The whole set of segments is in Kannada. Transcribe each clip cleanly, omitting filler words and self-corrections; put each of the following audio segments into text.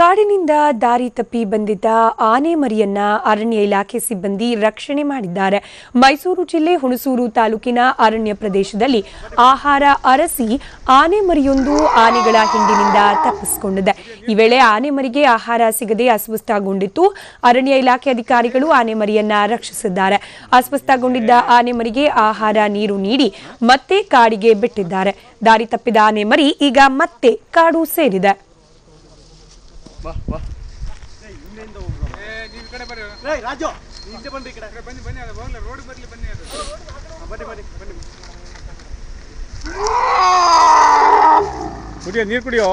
ಕಾಡಿನಿಂದ ದಾರಿ ತಪ್ಪಿ ಬಂದಿದ್ದ ಆನೆ ಮರಿಯನ್ನ ಅರಣ್ಯ ಇಲಾಖೆ ಸಿಬ್ಬಂದಿ ರಕ್ಷಣೆ ಮಾಡಿದ್ದಾರೆ. ಮೈಸೂರು ಜಿಲ್ಲೆ ಹುಣಸೂರು ತಾಲೂಕಿನ ಅರಣ್ಯ ಪ್ರದೇಶದಲ್ಲಿ ಆಹಾರ ಅರಸಿ ಆನೆ ಮರಿಯೊಂದು ಆನೆಗಳ ಹಿಂಡಿನಿಂದ ತಪ್ಪಿಸಿಕೊಂಡಿದೆ. ಈ ವೇಳೆ ಆನೆ ಮರಿಗೆ ಆಹಾರ ಸಿಗದೆ ಅಸ್ವಸ್ಥಗೊಂಡಿತ್ತು. ಅರಣ್ಯ ಇಲಾಖೆ ಅಧಿಕಾರಿಗಳು ಆನೆ ಮರಿಯನ್ನ ರಕ್ಷಿಸಿದ್ದಾರೆ. ಅಸ್ವಸ್ಥಗೊಂಡಿದ್ದ ಆನೆ ಮರಿಗೆ ಆಹಾರ ನೀರು ನೀಡಿ ಮತ್ತೆ ಕಾಡಿಗೆ ಬಿಟ್ಟಿದ್ದಾರೆ. ದಾರಿ ತಪ್ಪಿದ ಆನೆ ಮರಿ ಈಗ ಮತ್ತೆ ಕಾಡು ಸೇರಿದೆ. ನೀರು ಕುಡಿಯೋ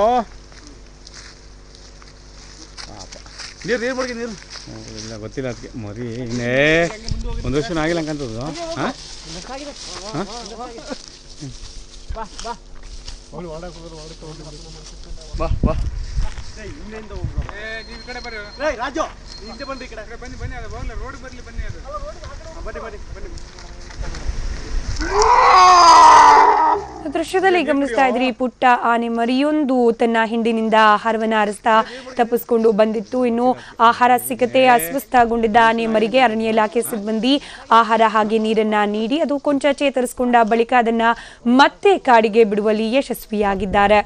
ನೀರು ಇಲ್ಲ ಗೊತ್ತಿಲ್ಲ ಅದಕ್ಕೆ ಮರಿ ಇನ್ನೇ ಒಂದು ವರ್ಷ ಆಗಿಲ್ಲ ಅನ್ಕಂತದ್ದು. ಬಾ ಬಾ ದೃಶ್ಯದಲ್ಲಿ ಗಮನಿಸ್ತಾ ಇದ್ರಿ, ಪುಟ್ಟ ಆನೆ ಮರಿಯೊಂದು ತನ್ನ ಹಿಂಡಿನಿಂದ ಆಹಾರವನ್ನು ಅರಸ್ತಾ ತಪ್ಪಿಸಿಕೊಂಡು ಬಂದಿತ್ತು. ಇನ್ನು ಆಹಾರ ಸಿಗದೆ ಅಸ್ವಸ್ಥಗೊಂಡಿದ್ದ ಆನೆ ಮರಿಗೆ ಅರಣ್ಯ ಇಲಾಖೆ ಸಿಬ್ಬಂದಿ ಆಹಾರ ಹಾಗೆ ನೀರನ್ನ ನೀಡಿ ಅದು ಕೊಂಚ ಚೇತರಿಸಿಕೊಂಡ ಬಳಿಕ ಅದನ್ನ ಮತ್ತೆ ಕಾಡಿಗೆ ಬಿಡುವಲ್ಲಿ ಯಶಸ್ವಿಯಾಗಿದ್ದಾರೆ.